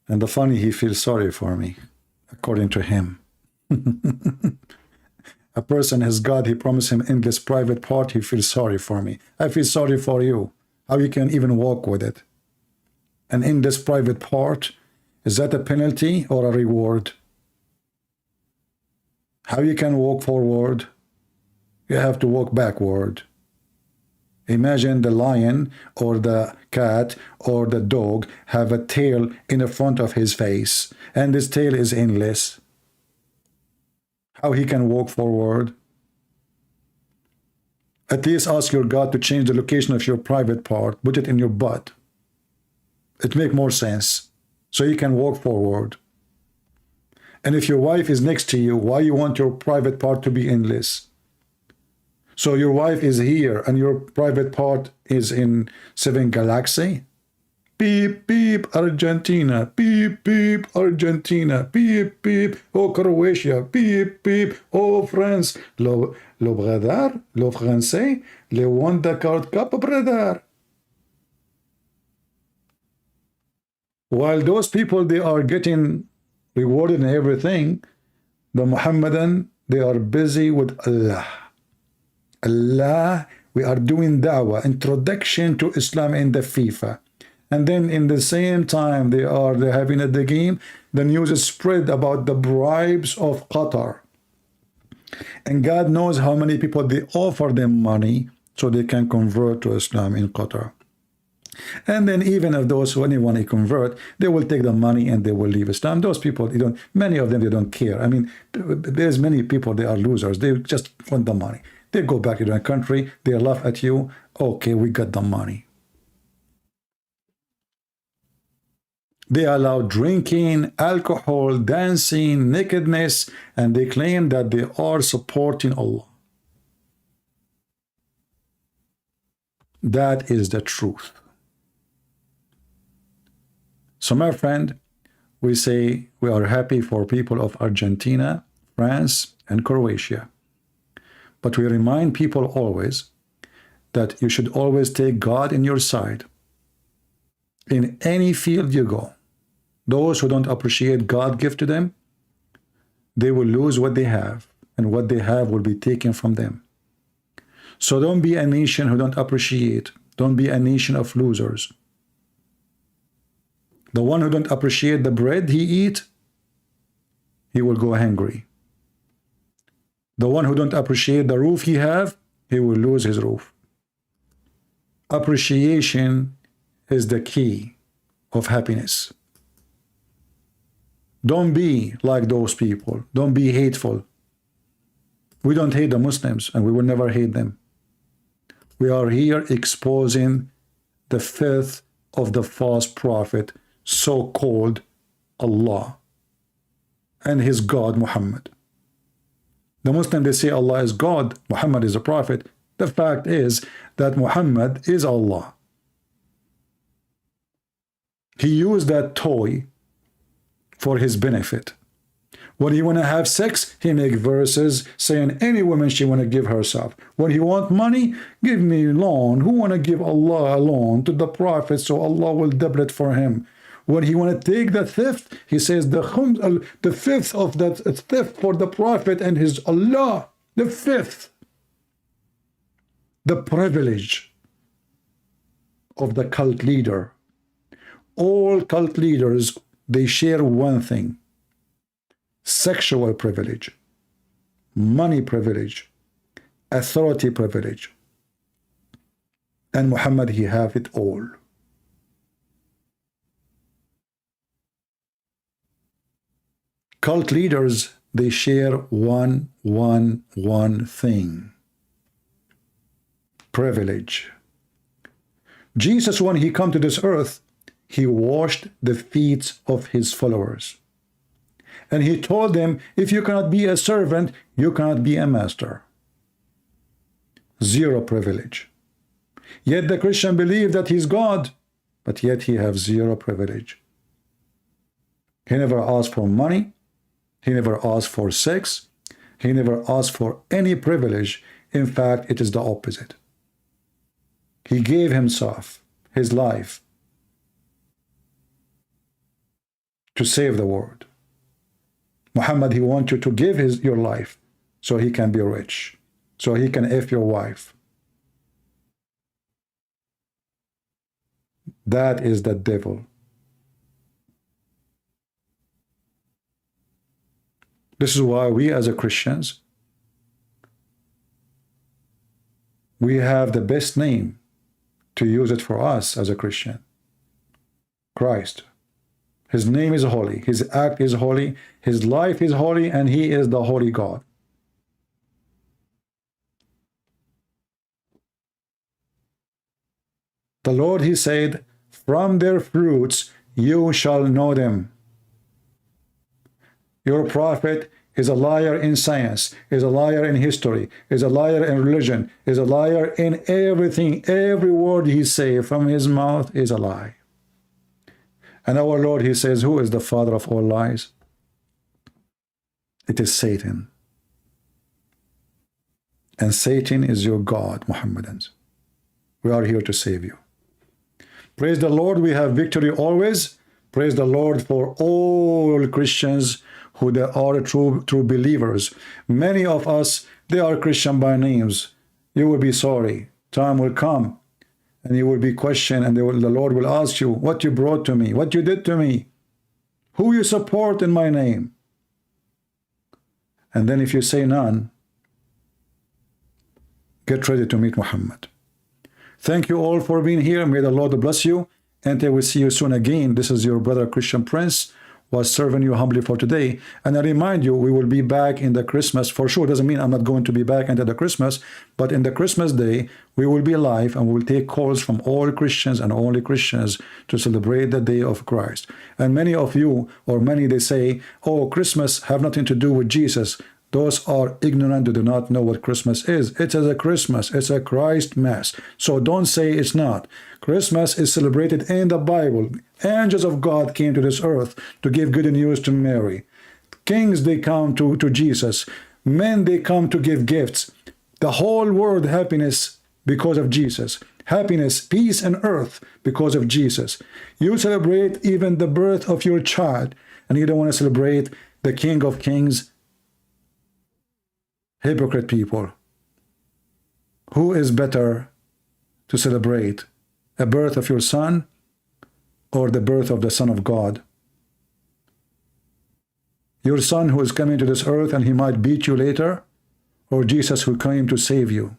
And the funny, he feels sorry for me, according to him. A person has God, he promised him endless private part, he feels sorry for me. I feel sorry for you. How you can even walk with it? An endless private part, is that a penalty or a reward? How you can walk forward? You have to walk backward. Imagine the lion or the cat or the dog have a tail in the front of his face, and this tail is endless. How he can walk forward? At least ask your God to change the location of your private part, put it in your butt. It makes more sense, so you can walk forward. And if your wife is next to you, why you want your private part to be endless? So your wife is here and your private part is in 7 galaxy? Beep, beep, Argentina. Beep, beep, Argentina. Beep, beep, oh, Croatia. Beep, beep, oh, France. Lo brother, lo français, le won the card cup, brother. While those people, they are getting rewarded and everything, the Mohammedan, they are busy with Allah. Allah, we are doing Dawah, introduction to Islam in the FIFA. And then in the same time they're having at the game, the news is spread about the bribes of Qatar. And God knows how many people they offer them money so they can convert to Islam in Qatar. And then even if those who anyone to convert, they will take the money and they will leave Islam. Those people, they don't, many of them, they don't care. I mean, there's many people, they are losers. They just want the money. They go back to their country, they laugh at you. Okay, we got the money. They allow drinking, alcohol, dancing, nakedness, and they claim that they are supporting Allah. That is the truth. So my friend, we say we are happy for people of Argentina, France, and Croatia. But we remind people always that you should always take God in your side. In any field you go, those who don't appreciate God give to them, they will lose what they have, and what they have will be taken from them. So don't be a nation who don't appreciate. Don't be a nation of losers. The one who don't appreciate the bread he eat, he will go hungry. The one who don't appreciate the roof he have, he will lose his roof. Appreciation is the key of happiness. Don't be like those people. Don't be hateful. We don't hate the Muslims, and we will never hate them. We are here exposing the filth of the false prophet, so-called Allah, and his God, Muhammad. The Muslim, they say Allah is God, Muhammad is a prophet. The fact is that Muhammad is Allah. He used that toy for his benefit. When he want to have sex, he make verses saying any woman she want to give herself. When he want money, give me loan. Who want to give Allah a loan to the prophet so Allah will double it for him? When he want to take the fifth, he says the fifth of that theft for the Prophet and his Allah. The fifth. The privilege of the cult leader. All cult leaders, they share one thing: sexual privilege, money privilege, authority privilege. And Muhammad, he have it all. Cult leaders, they share one thing: privilege. Jesus, when he come to this earth, he washed the feet of his followers. And he told them, if you cannot be a servant, you cannot be a master. Zero privilege. Yet the Christian believe that he's God, but yet he has zero privilege. He never asked for money. He never asked for sex. He never asked for any privilege. In fact, it is the opposite. He gave himself, his life, to save the world. Muhammad, he wants you to give your life so he can be rich, so he can F your wife. That is the devil. This is why we as a Christians, we have the best name to use it for us as a Christian: Christ. His name is holy, his act is holy, his life is holy, and he is the holy God. The Lord, he said, from their fruits you shall know them. Your prophet is a liar in science, is a liar in history, is a liar in religion, is a liar in everything. Every word he says from his mouth is a lie. And our Lord, he says, who is the father of all lies? It is Satan. And Satan is your God, Mohammedans. We are here to save you. Praise the Lord, we have victory always. Praise the Lord for all Christians who they are true believers. Many of us, they are Christian by names. You will be sorry. Time will come and you will be questioned, and the Lord will ask you what you brought to me, what you did to me, who you support in my name. And then if you say none, get ready to meet Muhammad. Thank you all for being here. May the Lord bless you, and I will see you soon again. This is your brother Christian Prince, was serving you humbly for today. And I remind you, we will be back in the Christmas. For sure, doesn't mean I'm not going to be back into the Christmas, but in the Christmas day, we will be live and we will take calls from all Christians and only Christians to celebrate the day of Christ. And many of you, or many, they say, oh, Christmas have nothing to do with Jesus. Those are ignorant, they do not know what Christmas is. It is a Christmas, it's a Christ Mass. So don't say it's not. Christmas is celebrated in the Bible. Angels of God came to this earth to give good news to Mary. Kings, they come to Jesus. Men, they come to give gifts. The whole world happiness because of Jesus. Happiness, peace on earth because of Jesus. You celebrate even the birth of your child, and you don't want to celebrate the King of Kings. Hypocrite people. Who is better to celebrate? A birth of your son or the birth of the Son of God? Your son who is coming to this earth and he might beat you later, or Jesus who came to save you?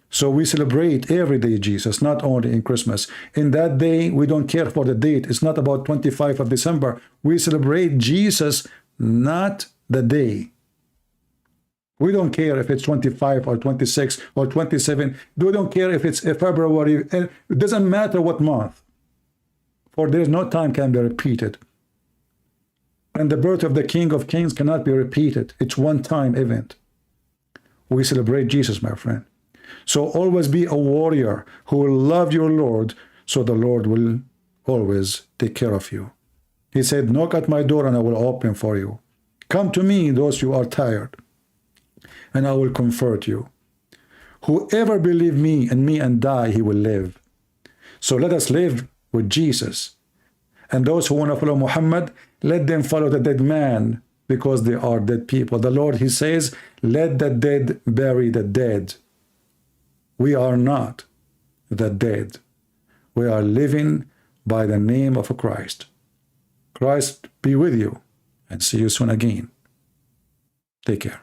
So we celebrate every day Jesus, not only in Christmas. In that day, we don't care for the date. It's not about 25th of December. We celebrate Jesus, not the day. We don't care if it's 25 or 26 or 27. We don't care if it's February. It doesn't matter what month. For there's no time can be repeated. And the birth of the King of Kings cannot be repeated. It's one-time event. We celebrate Jesus, my friend. So always be a warrior who will love your Lord, so the Lord will always take care of you. He said, knock at my door and I will open for you. Come to me, those who are tired, and I will comfort you. Whoever believe me and die, he will live. So let us live with Jesus And those who want to follow Muhammad, let them follow the dead man, because they are dead people. The Lord, he says, let the dead bury the dead. We are not the dead. We are living by the name of Christ. Christ be with you, and see you soon again. Take care.